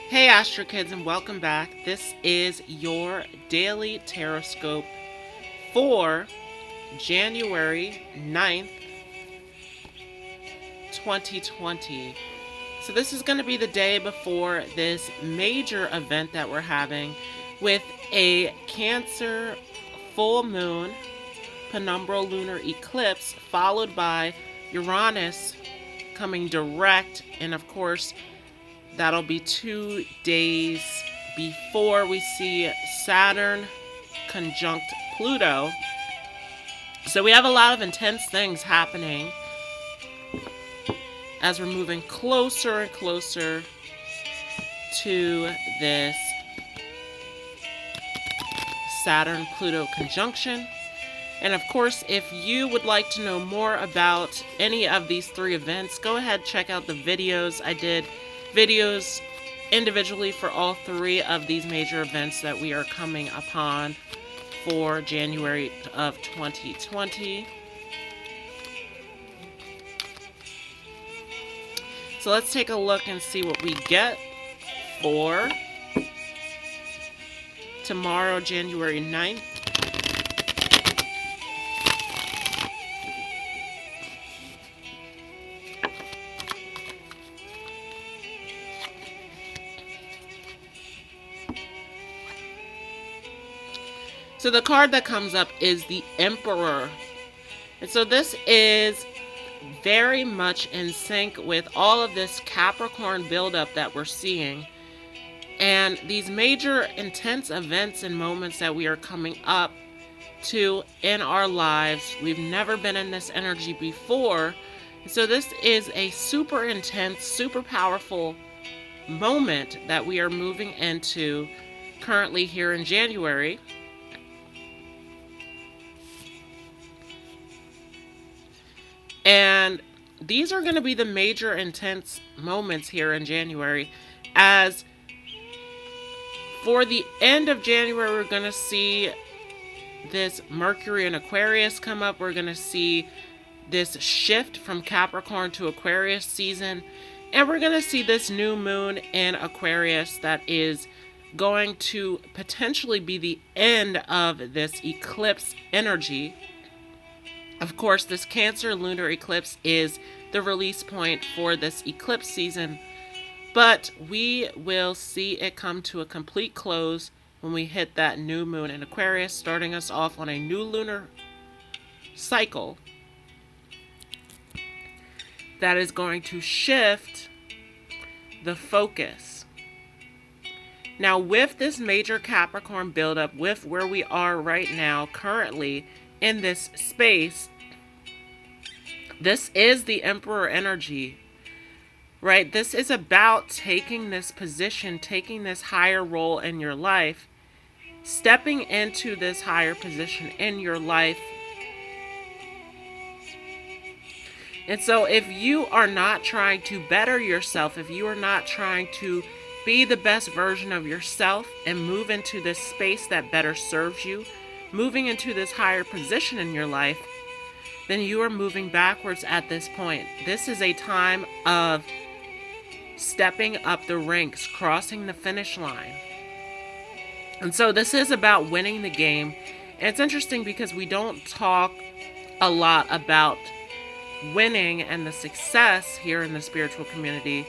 Hey Astro Kids, and welcome back. This is your Daily Tarotscope for January 9th, 2020. So this is going to be the day before this major event that we're having with a Cancer full moon penumbral lunar eclipse, followed by Uranus coming direct, and of course that'll be 2 days before we see Saturn conjunct Pluto. So we have a lot of intense things happening as we're moving closer and closer to this Saturn-Pluto conjunction. And of course, if you would like to know more about any of these three events, go ahead, check out the videos. I did videos individually for all three of these major events that we are coming upon for January of 2020. So let's take a look and see what we get for tomorrow, January 9th. So the card that comes up is the Emperor. And so this is very much in sync with all of this Capricorn buildup that we're seeing. And these major intense events and moments that we are coming up to in our lives. We've never been in this energy before. So this is a super intense, super powerful moment that we are moving into currently here in January. And these are going to be the major intense moments here in January. As for the end of January, we're going to see this Mercury in Aquarius come up. We're going to see this shift from Capricorn to Aquarius season. And we're going to see this new moon in Aquarius that is going to potentially be the end of this eclipse energy. Of course, this Cancer lunar eclipse is the release point for this eclipse season, but we will see it come to a complete close when we hit that new moon in Aquarius, starting us off on a new lunar cycle that is going to shift the focus. Now, with this major Capricorn buildup, with where we are right now currently in this space, this is the Emperor energy, right? This is about taking this position, taking this higher role in your life, stepping into this higher position in your life. And so if you are not trying to better yourself, if you are not trying to be the best version of yourself and move into this space that better serves you, moving into this higher position in your life, then you are moving backwards at this point. This is a time of stepping up the ranks, crossing the finish line. And so this is about winning the game. And it's interesting because we don't talk a lot about winning and the success here in the spiritual community.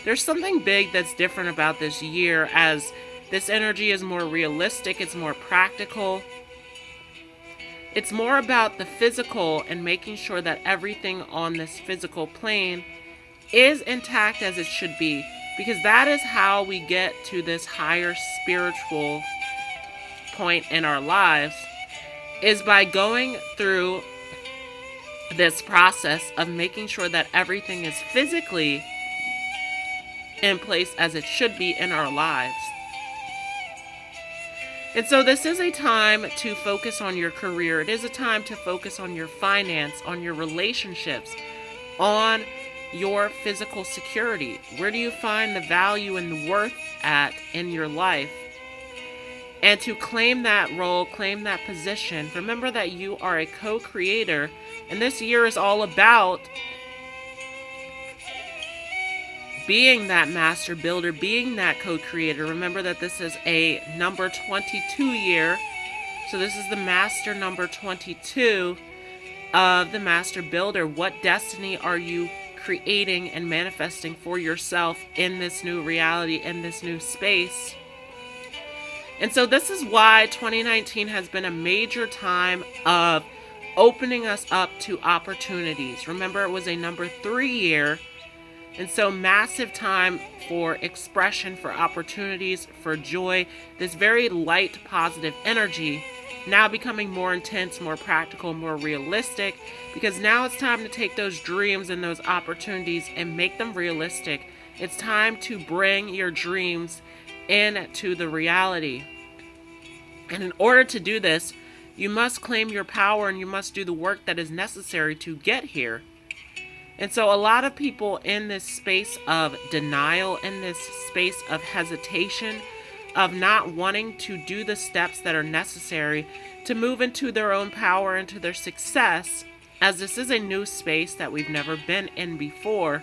There's something big that's different about this year, as this energy is more realistic, it's more practical. It's more about the physical and making sure that everything on this physical plane is intact as it should be, because that is how we get to this higher spiritual point in our lives, is by going through this process of making sure that everything is physically in place as it should be in our lives. And so this is a time to focus on your career. It is a time to focus on your finance, on your relationships, on your physical security. Where do you find the value and the worth at in your life? And to claim that role, claim that position. Remember that you are a co-creator, and this year is all about being that master builder, being that co-creator. Remember that this is a number 22 year. So this is the master number 22 of the master builder. What destiny are you creating and manifesting for yourself in this new reality, in this new space? And so this is why 2019 has been a major time of opening us up to opportunities. Remember, it was a number 3 year. And so massive time for expression, for opportunities, for joy. This very light, positive energy now becoming more intense, more practical, more realistic. Because now it's time to take those dreams and those opportunities and make them realistic. It's time to bring your dreams into the reality. And in order to do this, you must claim your power and you must do the work that is necessary to get here. And so a lot of people in this space of denial, in this space of hesitation, of not wanting to do the steps that are necessary to move into their own power, into their success, as this is a new space that we've never been in before.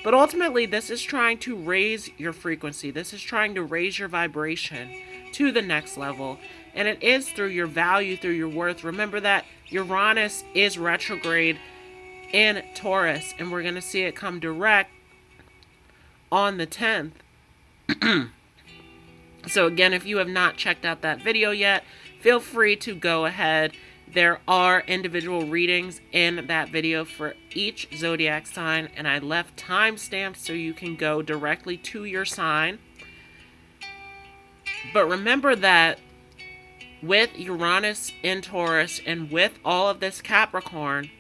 But ultimately, this is trying to raise your frequency. This is trying to raise your vibration to the next level. And it is through your value, through your worth. Remember that Uranus is retrograde in Taurus, and we're going to see it come direct on the 10th. So again, if you have not checked out that video yet, feel free to go ahead. There are individual readings in that video for each zodiac sign, and I left timestamps so you can go directly to your sign. But remember that with Uranus in Taurus and with all of this Capricorn,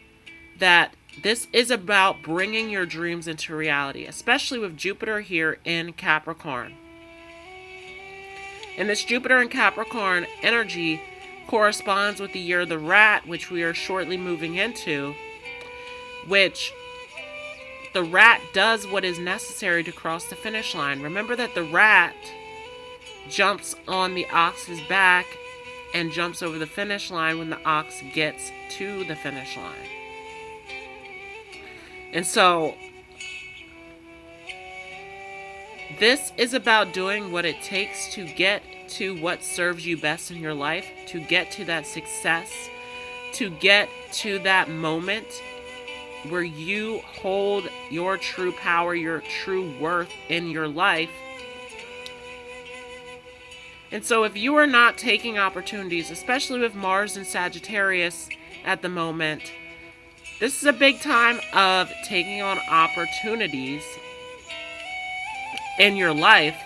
that this is about bringing your dreams into reality, especially with Jupiter here in Capricorn. And this Jupiter in Capricorn energy corresponds with the year of the rat, which we are shortly moving into, which the rat does what is necessary to cross the finish line. Remember that the rat jumps on the ox's back and jumps over the finish line when the ox gets to the finish line. And so this is about doing what it takes to get to what serves you best in your life, to get to that success, to get to that moment where you hold your true power, your true worth in your life. And so if you are not taking opportunities, especially with Mars and Sagittarius at the moment, this is a big time of taking on opportunities in your life.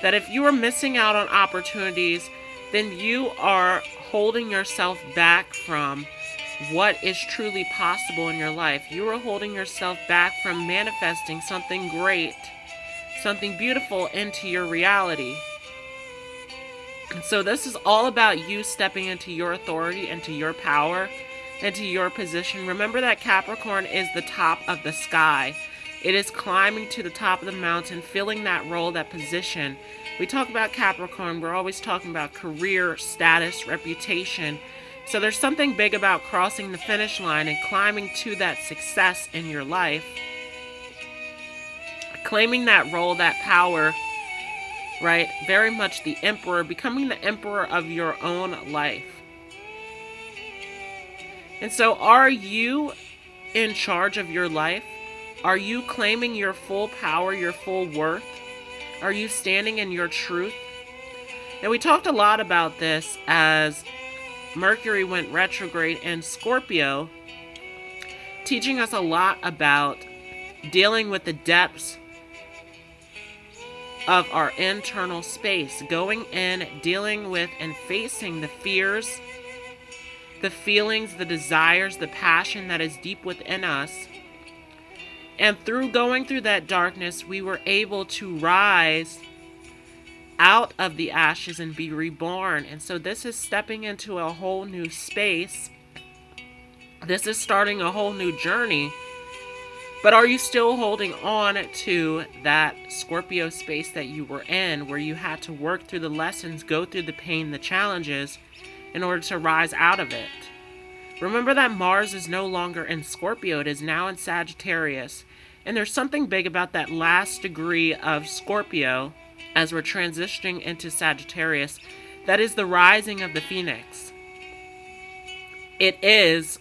That if you are missing out on opportunities, then you are holding yourself back from what is truly possible in your life. You are holding yourself back from manifesting something great, something beautiful into your reality. And so this is all about you stepping into your authority, into your power, into your position. Remember that Capricorn is the top of the sky. It is climbing to the top of the mountain, filling that role, that position. We talk about Capricorn, we're always talking about career, status, reputation. So there's something big about crossing the finish line and climbing to that success in your life. Claiming that role, that power, right? Very much the emperor, becoming the emperor of your own life. And so are you in charge of your life? Are you claiming your full power, your full worth? Are you standing in your truth? And we talked a lot about this as Mercury went retrograde in Scorpio, teaching us a lot about dealing with the depths of our internal space, going in, dealing with and facing the fears, the feelings, the desires, the passion that is deep within us. And through going through that darkness, we were able to rise out of the ashes and be reborn. And so this is stepping into a whole new space. This is starting a whole new journey. But are you still holding on to that Scorpio space that you were in, where you had to work through the lessons, go through the pain, the challenges, in order to rise out of it? Remember that Mars is no longer in Scorpio. It is now in Sagittarius. And there's something big about that last degree of Scorpio as we're transitioning into Sagittarius. That is the rising of the phoenix. It is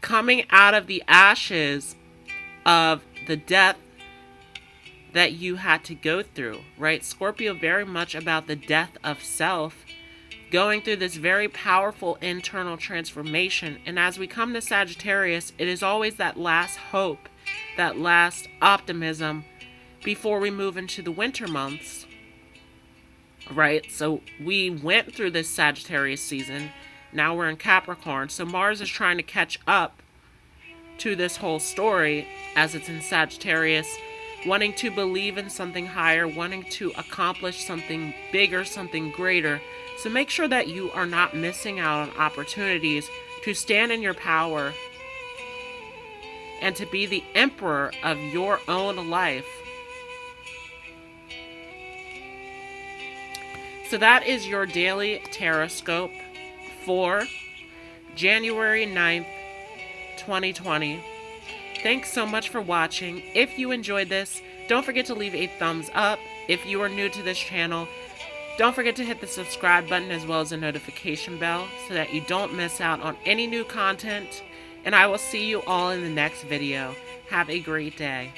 coming out of the ashes of the death that you had to go through, right? Scorpio, very much about the death of self, going through this very powerful internal transformation. And as we come to Sagittarius, it is always that last hope, that last optimism before we move into the winter months, right? So we went through this Sagittarius season. Now we're in Capricorn. So Mars is trying to catch up to this whole story as it's in Sagittarius, wanting to believe in something higher, wanting to accomplish something bigger, something greater. So make sure that you are not missing out on opportunities to stand in your power and to be the emperor of your own life. So that is your daily Tarotscope for January 9th, 2020. Thanks so much for watching. If you enjoyed this, don't forget to leave a thumbs up. If you are new to this channel, don't forget to hit the subscribe button as well as the notification bell so that you don't miss out on any new content. And I will see you all in the next video. Have a great day.